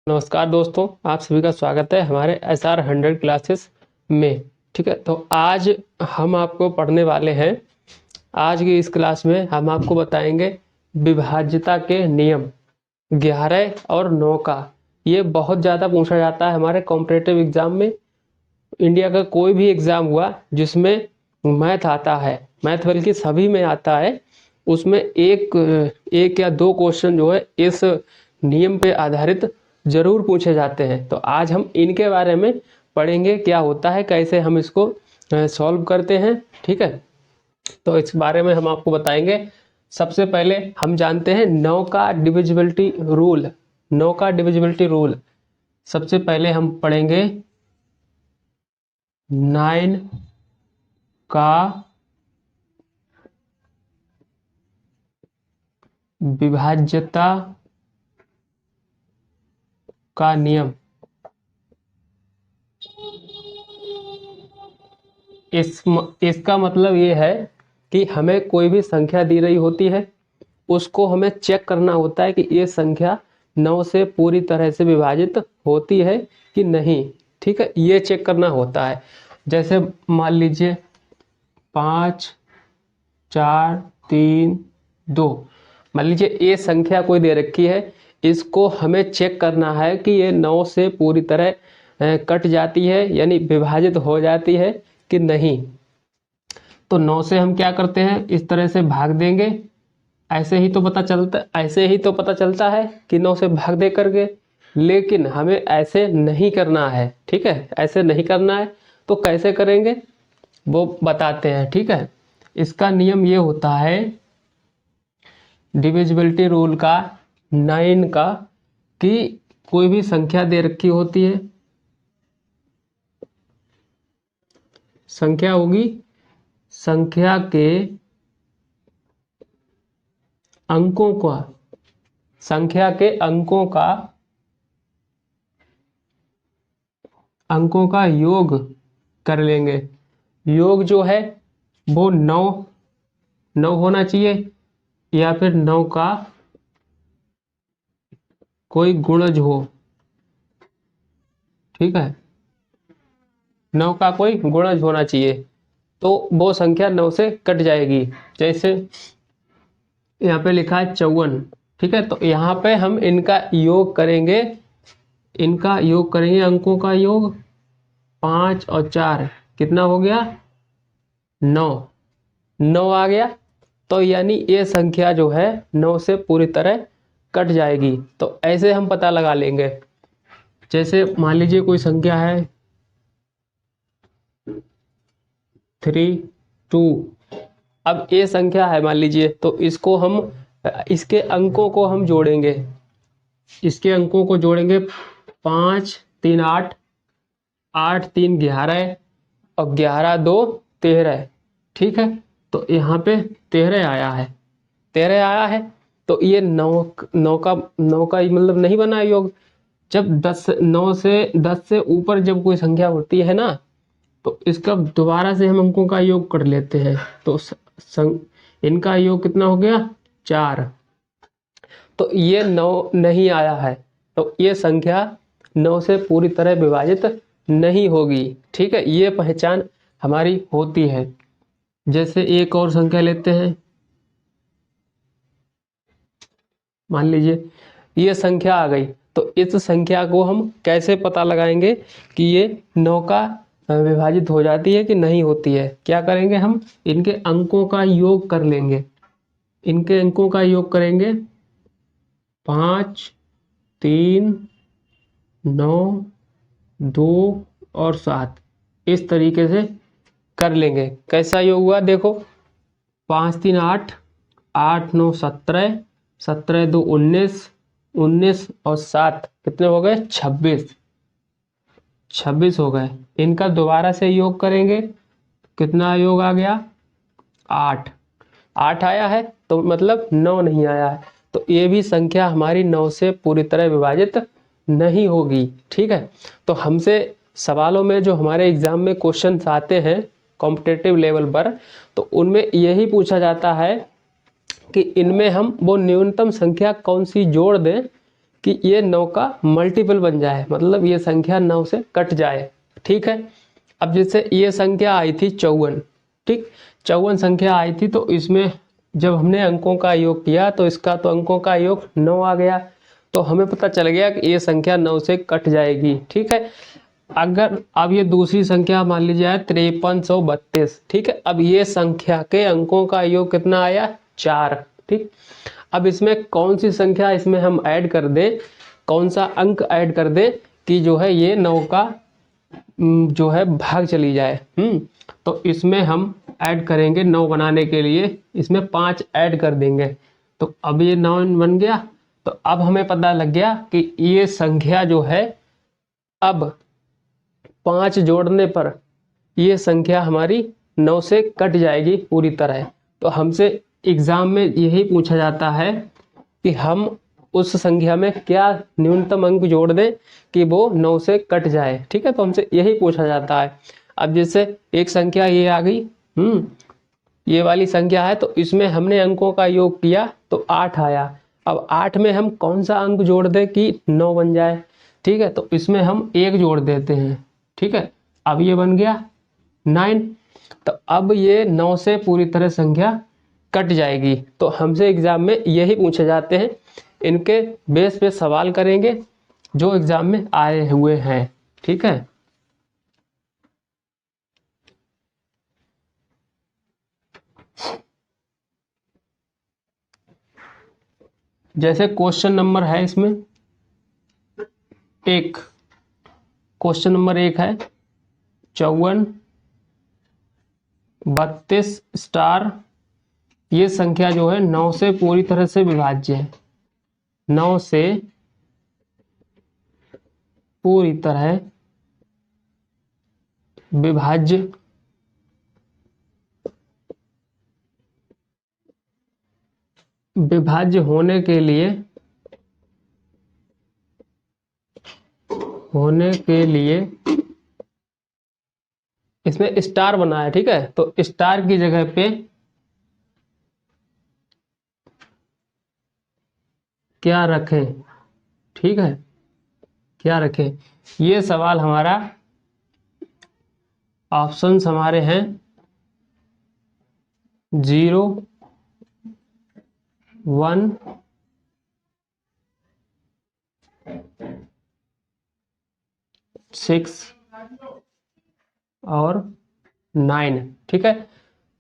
नमस्कार दोस्तों, आप सभी का स्वागत है हमारे SR100 क्लासेस में। ठीक है, तो आज हम आपको पढ़ने वाले हैं। आज की इस क्लास में हम आपको बताएंगे विभाज्यता के नियम 11 और 9 का। ये बहुत ज़्यादा पूछा जाता है हमारे कॉम्पिटिटिव एग्जाम में। इंडिया का कोई भी एग्ज़ाम हुआ जिसमें मैथ आता है, मैथ बल्कि सभी में आता है, उसमें एक या दो क्वेश्चन जो है इस नियम पे आधारित जरूर पूछे जाते हैं। तो आज हम इनके बारे में पढ़ेंगे, क्या होता है, कैसे हम इसको सॉल्व करते हैं। ठीक है, तो इस बारे में हम आपको बताएंगे। सबसे पहले हम जानते हैं 9 का डिविजिबिलिटी रूल। 9 का डिविजिबिलिटी रूल सबसे पहले हम पढ़ेंगे 9 का विभाज्यता का नियम। इसका मतलब ये है कि हमें कोई भी संख्या दी रही होती है, उसको हमें चेक करना होता है कि ये संख्या 9 से पूरी तरह से विभाजित होती है कि नहीं। ठीक है, ये चेक करना होता है। जैसे मान लीजिए 5 4 3 2, मान लीजिए ये संख्या कोई दे रखी है, इसको हमें चेक करना है कि ये 9 से पूरी तरह कट जाती है यानी विभाजित हो जाती है कि नहीं। तो 9 से हम क्या करते हैं, इस तरह से भाग देंगे। ऐसे ही तो पता चलता है कि 9 से भाग दे करके, लेकिन हमें ऐसे नहीं करना है। ठीक है, ऐसे नहीं करना है तो कैसे करेंगे वो बताते हैं। ठीक है, इसका नियम ये होता है डिविजिबिलिटी रूल का 9 का, कि कोई भी संख्या दे रखी होती है, संख्या होगी, संख्या के अंकों का, संख्या के अंकों का योग कर लेंगे। योग जो है वो 9 होना चाहिए, या फिर 9 का कोई गुणज हो। ठीक है, 9 का कोई गुणज होना चाहिए तो वो संख्या 9 से कट जाएगी। जैसे यहाँ पे लिखा है 54। ठीक है, तो यहाँ पे हम इनका योग करेंगे, अंकों का योग। 5 और 4 कितना हो गया, 9 आ गया। तो यानी ये संख्या जो है 9 से पूरी तरह कट जाएगी। तो ऐसे हम पता लगा लेंगे। जैसे मान लीजिए कोई संख्या है 3 2, अब ये संख्या है मान लीजिए, तो इसके अंकों को हम जोड़ेंगे। इसके अंकों को जोड़ेंगे 5 3 8, 8 3 11 और 11 2 13। ठीक है, तो यहाँ पे 13 आया है, 13 आया है। तो ये 9 का मतलब नहीं बना योग। जब 10 से ऊपर जब कोई संख्या होती है ना, तो इसका दोबारा से हम अंकों का योग कर लेते हैं। तो इनका योग कितना हो गया, 4। तो ये 9 नहीं आया है, तो ये संख्या 9 से पूरी तरह विभाजित नहीं होगी। ठीक है, ये पहचान हमारी होती है। जैसे एक और संख्या लेते हैं, मान लीजिए ये संख्या आ गई। तो इस संख्या को हम कैसे पता लगाएंगे कि ये 9 का विभाजित हो जाती है कि नहीं होती है। क्या करेंगे, हम इनके अंकों का योग कर लेंगे। इनके अंकों का योग करेंगे 5 3 9 2 और 7, इस तरीके से कर लेंगे। कैसा योग हुआ देखो, 5 3 8, 8 9 17, 17 2 19, 19 और 7 कितने हो गए, 26 हो गए। इनका दोबारा से योग करेंगे, कितना योग आ गया, 8 आया है, तो मतलब 9 नहीं आया है। तो ये भी संख्या हमारी 9 से पूरी तरह विभाजित नहीं होगी। ठीक है, तो हमसे सवालों में जो हमारे एग्जाम में क्वेश्चन आते हैं कॉम्पिटिटिव लेवल पर, तो उनमें यही पूछा जाता है कि इनमें हम वो न्यूनतम संख्या कौन सी जोड़ दें कि ये 9 का मल्टीपल बन जाए, मतलब ये संख्या 9 से कट जाए। ठीक है, अब जैसे ये संख्या आई थी 54, ठीक, 54 संख्या आई थी, तो इसमें जब हमने अंकों का योग किया तो इसका तो अंकों का योग 9 आ गया, तो हमें पता चल गया कि ये संख्या 9 से कट जाएगी। ठीक है, अगर अब ये दूसरी संख्या मान ली जाए 5332, ठीक है, अब ये संख्या के अंकों का योग कितना आया, 4। ठीक, अब इसमें कौन सी संख्या इसमें हम ऐड कर दें, कौन सा अंक ऐड कर दें कि जो है ये 9 का जो है भाग चली जाए। तो इसमें हम ऐड करेंगे 9 बनाने के लिए, इसमें 5 ऐड कर देंगे, तो अब ये 9 बन गया। तो अब हमें पता लग गया कि ये संख्या जो है अब 5 जोड़ने पर ये संख्या हमारी 9 से कट जाएगी पूरी तरह। तो हमसे एग्जाम में यही पूछा जाता है कि हम उस संख्या में क्या न्यूनतम अंक जोड़ दें कि वो 9 से कट जाए। ठीक है, तो हमसे यही पूछा जाता है। अब जैसे एक संख्या ये आ गई, ये वाली संख्या है, तो इसमें हमने अंकों का योग किया तो 8 आया। अब 8 में हम कौन सा अंक जोड़ दें कि 9 बन जाए। ठीक है, तो इसमें हम 1 जोड़ देते हैं। ठीक है, अब ये बन गया 9। तो अब ये 9 से पूरी तरह संख्या कट जाएगी। तो हमसे एग्जाम में यही पूछे जाते हैं, इनके बेस पे सवाल करेंगे जो एग्जाम में आए हुए हैं। ठीक है, जैसे क्वेश्चन नंबर है इसमें 1, क्वेश्चन नंबर 1 है 54 32 स्टार, ये संख्या जो है 9 से पूरी तरह से विभाज्य है, 9 से पूरी तरह विभाज्य होने के लिए इसमें स्टार बना है। ठीक है, तो स्टार की जगह पे क्या रखें, ठीक है, क्या रखें, ये सवाल हमारा ऑप्शंस हमारे हैं 0 1 6 और 9। ठीक है,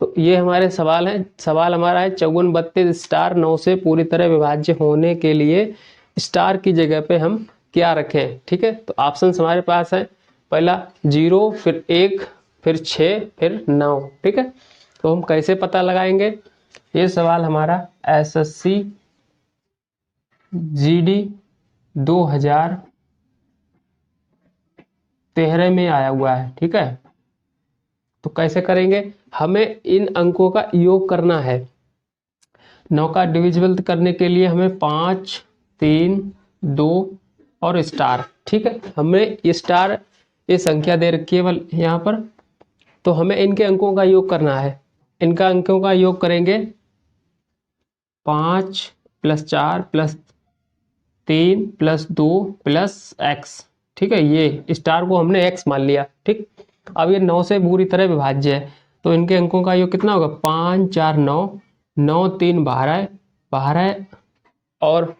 तो ये हमारे सवाल हैं। सवाल हमारा है 54 32 स्टार 9 से पूरी तरह विभाज्य होने के लिए स्टार की जगह पे हम क्या रखें। ठीक है, तो ऑप्शन हमारे पास है, पहला 0, फिर 1, फिर 6, फिर 9। ठीक है, तो हम कैसे पता लगाएंगे, ये सवाल हमारा SSC GD 2013 में आया हुआ है। ठीक है, तो कैसे करेंगे, हमें इन अंकों का योग करना है। 9 का डिविजिबल करने के लिए हमें 5 3 2 और स्टार। ठीक है, हमें स्टार ये संख्या दे रखी है यहाँ पर, तो हमें इनके अंकों का योग करना है। इनका अंकों का योग करेंगे 5 + 4 + 3 + 2 + x। ठीक है, ये स्टार को हमने x मान लिया। ठीक, अब ये 9 से पूरी तरह विभाज्य है, तो इनके अंकों का योग कितना होगा, 5 4 9 9 3 12 12 और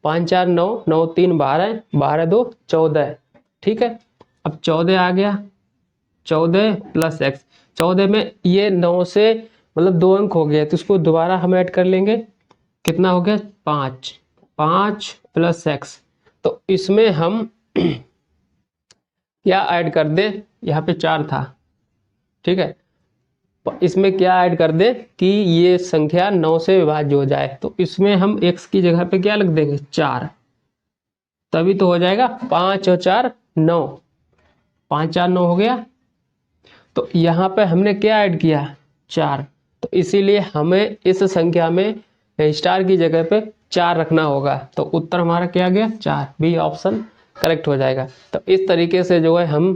5 4 9 9 3 12 12 2 14। ठीक है, अब 14 आ गया, 14 + x, 14 में ये 9 से मतलब 2 अंक हो गए, तो इसको दोबारा हम ऐड कर लेंगे, कितना हो गया 5 5 + x। तो इसमें हम क्या ऐड कर दें, यहाँ पे 4 था। ठीक है, इसमें क्या ऐड कर दें कि ये संख्या 9 से विभाज्य हो जाए, तो इसमें हम x की जगह पे क्या लिख देंगे 4, तभी तो हो जाएगा। 5 और 4 9, 5 4 9 हो गया। तो यहाँ पे हमने क्या ऐड किया 4, तो इसीलिए हमें इस संख्या में स्टार की जगह पे 4 रखना होगा। तो उत्तर हमारा क्या गया 4, बी ऑप्शन करेक्ट हो जाएगा। तो इस तरीके से जो है हम